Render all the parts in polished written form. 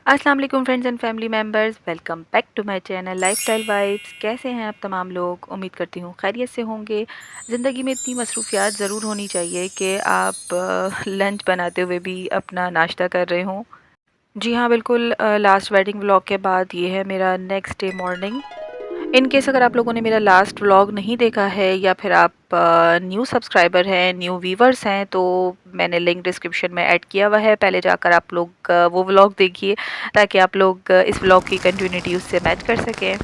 अस्सलाम वालेकुम friends and family members, welcome back to my channel Lifestyle Vibes. कैसे हैं आप तमाम लोग? उम्मीद करती हूँ खैरियत से होंगे। ज़िंदगी में इतनी मसरूफियात ज़रूर होनी चाहिए कि आप लंच बनाते हुए भी अपना नाश्ता कर रहे हों। जी हाँ, बिल्कुल। लास्ट वेडिंग व्लॉग के बाद ये है मेरा next day morning. In case अगर आप लोगों ने मेरा लास्ट व्लॉग नहीं देखा है या फिर आप न्यू सब्सक्राइबर हैं, न्यू व्यूवर्स हैं, तो मैंने लिंक डिस्क्रिप्शन में ऐड किया हुआ है। पहले जाकर आप लोग वो व्लॉग देखिए ताकि आप लोग इस व्लॉग की कंटिन्यूटी उससे मैच कर सकें।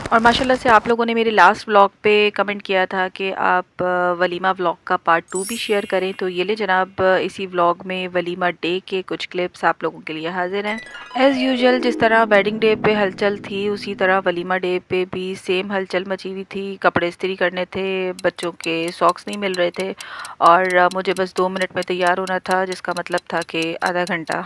और माशाल्लाह से आप लोगों ने मेरे लास्ट व्लॉग पे कमेंट किया था कि आप वलीमा व्लॉग का पार्ट 2 भी शेयर करें, तो ये ले जनाब, इसी व्लॉग में वलीमा डे के कुछ क्लिप्स आप लोगों के लिए हाजिर हैं। एज़ यूजुअल जिस तरह वेडिंग डे पे हलचल थी, उसी तरह वलीमा डे पे भी सेम हलचल मची हुई थी। कपड़े इस्त्री करने थे, बच्चों के सॉक्स नहीं मिल रहे थे और मुझे बस 2 मिनट में तैयार होना था, जिसका मतलब था कि आधा घंटा।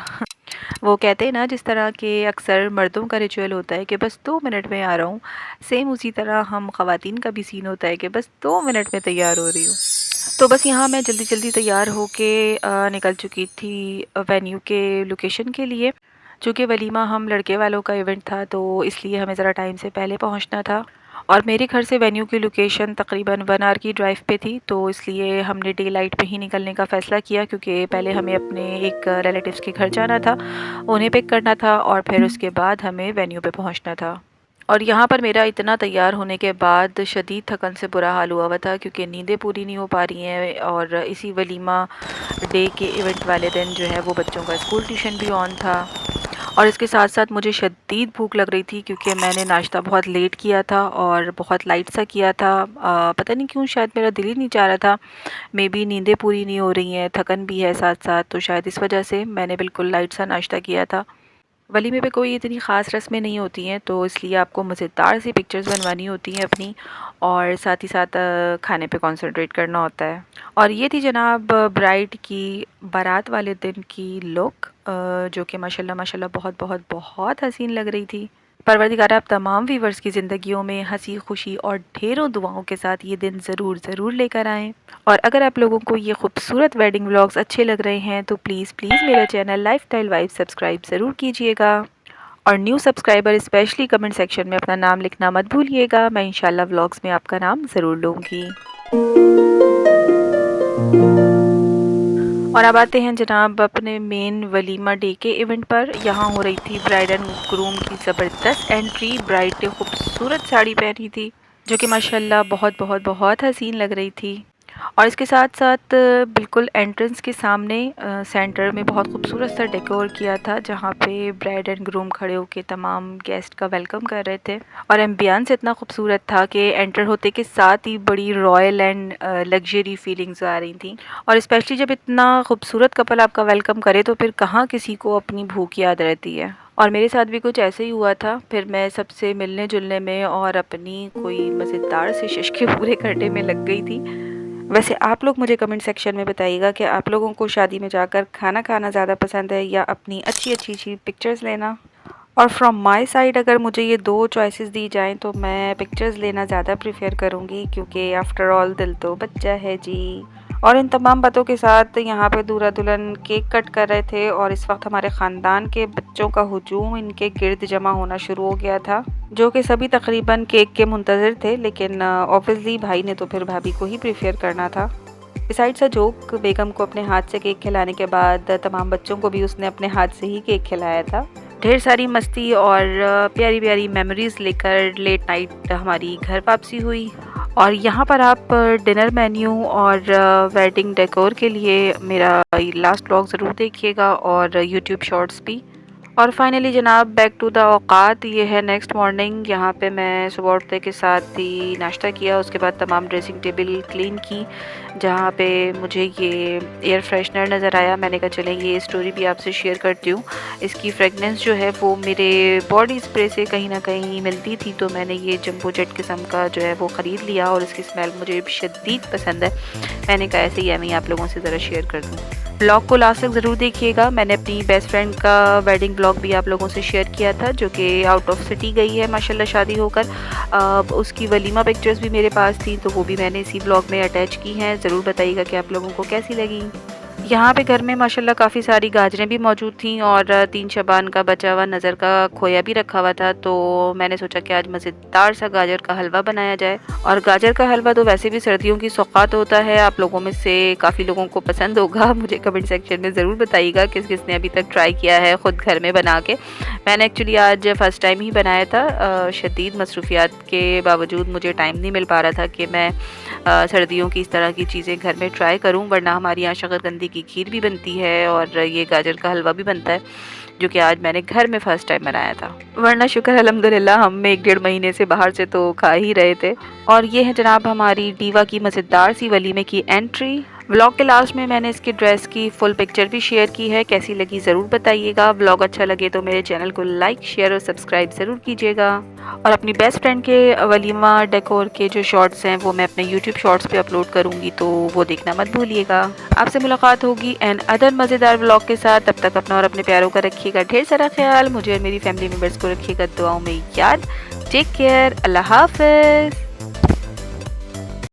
वो कहते हैं ना, जिस तरह के अक्सर मर्दों का रिचुअल होता है कि बस 2 मिनट में आ रहा हूँ, सेम उसी तरह हम ख़वातीन का भी सीन होता है कि बस 2 मिनट में तैयार हो रही हूँ। तो बस यहाँ मैं जल्दी-जल्दी तैयार होके निकल चुकी थी वेन्यू के लोकेशन के लिए। चूँकि वलीमा हम लड़के वालों का इवेंट था, तो इसलिए हमें ज़रा टाइम से पहले पहुँचना था और मेरे घर से वेन्यू की लोकेशन तकरीबन 1 आवर की ड्राइव पे थी, तो इसलिए हमने डे लाइट पे ही निकलने का फ़ैसला किया, क्योंकि पहले हमें अपने एक रिलेटिव्स के घर जाना था, उन्हें पिक करना था और फिर उसके बाद हमें वेन्यू पे पहुँचना था। और यहाँ पर मेरा इतना तैयार होने के बाद शदीद थकन से बुरा हाल हुआ हुआ था, क्योंकि नींदें पूरी नहीं हो पा रही हैं और इसी वलीमा डे के इवेंट वाले दिन जो है वो बच्चों का स्कूल ट्यूशन भी ऑन था। और इसके साथ-साथ मुझे शदीद भूख लग रही थी, क्योंकि मैंने नाश्ता बहुत लेट किया था और बहुत लाइट सा किया था। पता नहीं क्यों, शायद मेरा दिल ही नहीं चाह रहा था। मेबी नींदें पूरी नहीं हो रही हैं, थकन भी है साथ-साथ, तो शायद इस वजह से मैंने बिल्कुल लाइट सा नाश्ता किया था। वलीमे पे कोई इतनी ख़ास रस्में नहीं होती हैं, तो इसलिए आपको मज़ेदार सी पिक्चर्स बनवानी होती हैं अपनी, और साथ ही साथ खाने पे कंसंट्रेट करना होता है। और ये थी जनाब ब्राइड की बारात वाले दिन की लुक, जो कि माशाल्लाह माशाल्लाह बहुत बहुत बहुत हसीन लग रही थी। परवरदिगार आप तमाम व्यूवर्स की ज़िंदगियों में हंसी खुशी और ढेरों दुआओं के साथ ये दिन ज़रूर ज़रूर लेकर आएँ। और अगर आप लोगों को ये खूबसूरत वेडिंग व्लॉग्स अच्छे लग रहे हैं, तो प्लीज़ प्लीज़ मेरा चैनल लाइफस्टाइल वाइब सब्सक्राइब ज़रूर कीजिएगा। और new subscriber specially comment section में अपना नाम लिखना मत भूलिएगा। मैं इंशाल्लाह व्लॉग्स में आपका नाम ज़रूर लूँगी। और अब आते हैं जनाब अपने मेन वलीमा डे के इवेंट पर। यहाँ हो रही थी ब्राइड एंड ग्रूम की ज़बरदस्त एंट्री। ब्राइड ने खूबसूरत साड़ी पहनी थी, जो कि माशाल्लाह बहुत बहुत बहुत हसीन लग रही थी। और इसके साथ-साथ बिल्कुल एंट्रेंस के सामने सेंटर में बहुत खूबसूरत सा डेकोर किया था, जहाँ पे ब्राइड एंड ग्रूम खड़े होके तमाम गेस्ट का वेलकम कर रहे थे। और एम्बियंस इतना खूबसूरत था कि एंटर होते के साथ ही बड़ी रॉयल एंड लग्जरी फीलिंग्स आ रही थी। और स्पेशली जब इतना खूबसूरत कपल आपका वेलकम करे, तो फिर कहाँ किसी को अपनी भूख याद रहती है। और मेरे साथ भी कुछ ऐसे ही हुआ था। फिर मैं सबसे मिलने-जुलने में और अपनी कोई मज़ेदार से शिश्के पूरे करने में लग गई थी। वैसे आप लोग मुझे कमेंट सेक्शन में बताइएगा कि आप लोगों को शादी में जाकर खाना खाना ज़्यादा पसंद है या अपनी अच्छी-अच्छी सी पिक्चर्स लेना? और फ्रॉम माय साइड अगर मुझे ये 2 चॉइसेस दी जाएँ, तो मैं पिक्चर्स लेना ज़्यादा प्रेफ़र करूँगी, क्योंकि आफ्टर ऑल दिल तो बच्चा है जी। और इन तमाम बातों के साथ यहाँ पे दूल्हा-दुल्हन केक कट कर रहे थे और इस वक्त हमारे ख़ानदान के बच्चों का हुजूम इनके गिर्द जमा होना शुरू हो गया था, जो कि सभी तकरीबन केक के मुंतज़िर थे, लेकिन ऑब्वियसली भाई ने तो फिर भाभी को ही प्रेफ़र करना था। बिसाइड्स अ जोक, बेगम को अपने हाथ से केक खिलाने के बाद तमाम बच्चों को भी उसने अपने हाथ से ही केक खिलाया था। ढेर सारी मस्ती और प्यारी-प्यारी मेमोरीज़ लेकर लेट नाइट हमारी घर वापसी हुई। और यहाँ पर आप डिनर मेन्यू और वेडिंग डेकोर के लिए मेरा लास्ट व्लॉग ज़रूर देखिएगा और यूट्यूब शॉर्ट्स भी। और फाइनली जनाब बैक टू द औकात, ये है नेक्स्ट मॉर्निंग। यहाँ पे मैं सुबह उठते के साथ ही नाश्ता किया, उसके बाद तमाम ड्रेसिंग टेबल क्लीन की, जहाँ पे मुझे ये एयर फ्रेशनर नज़र आया। मैंने कहा चले ये स्टोरी भी आपसे शेयर करती हूँ। इसकी फ्रेगनेंस जो है वो मेरे बॉडी स्प्रे से कहीं ना कहीं मिलती थी, तो मैंने ये जंबो जेट किस्म का जो है वो ख़रीद लिया और इसकी स्मेल मुझे शदीद पसंद है। मैंने कहा ऐसे ही मैं आप लोगों से ज़रा शेयर कर दूँ। ब्लॉग को लास्ट तक ज़रूर देखिएगा। मैंने अपनी बेस्ट फ्रेंड का वेडिंग ब्लॉग भी आप लोगों से शेयर किया था, जो कि आउट ऑफ सिटी गई है माशाल्लाह शादी होकर। उसकी वलीमा पिक्चर्स भी मेरे पास थी, तो वो भी मैंने इसी ब्लॉग में अटैच की हैं। ज़रूर बताइएगा कि आप लोगों को कैसी लगी। यहाँ पे घर में माशाल्लाह काफ़ी सारी गाजरें भी मौजूद थीं और 3 शबान का बचा हुआ नज़र का खोया भी रखा हुआ था, तो मैंने सोचा कि आज मज़ेदार सा गाजर का हलवा बनाया जाए। और गाजर का हलवा तो वैसे भी सर्दियों की सौगात होता है, आप लोगों में से काफ़ी लोगों को पसंद होगा। मुझे कमेंट सेक्शन में ज़रूर बताइएगा किस-किसने अभी तक ट्राई किया है खुद घर में बना के। मैंने एक्चुअली आज फर्स्ट टाइम ही बनाया था। शदीद मसरूफ़ियात के बावजूद मुझे टाइम नहीं मिल पा रहा था कि मैं सर्दियों की इस तरह की चीज़ें घर में ट्राई करूं, वरना हमारे यहाँ शकरकंदी की खीर भी बनती है और ये गाजर का हलवा भी बनता है, जो कि आज मैंने घर में फ़र्स्ट टाइम बनाया था। वरना शुक्र अल्हम्दुलिल्लाह हम 1 डेढ़ महीने से बाहर से तो खा ही रहे थे। और ये है जनाब हमारी दीवा की मज़ेदार सी वलीमे की एंट्री। व्लॉग के लास्ट में मैंने इसकी ड्रेस की फुल पिक्चर भी शेयर की है, कैसी लगी ज़रूर बताइएगा। व्लॉग अच्छा लगे तो मेरे चैनल को लाइक शेयर और सब्सक्राइब ज़रूर कीजिएगा। और अपनी बेस्ट फ्रेंड के वलीमा डेकोर के जो शॉर्ट्स हैं वो मैं अपने यूट्यूब शॉर्ट्स पे अपलोड करूँगी, तो वो देखना मत भूलिएगा। आपसे मुलाकात होगी एंड अदर मज़ेदार व्लॉग के साथ। तब तक अपना और अपने प्यारों का रखिएगा ढेर सारा ख्याल। मुझे और मेरी फैमिली मेम्बर्स को रखिएगा दुआओं में याद। टेक केयर, अल्लाह हाफ़िज़।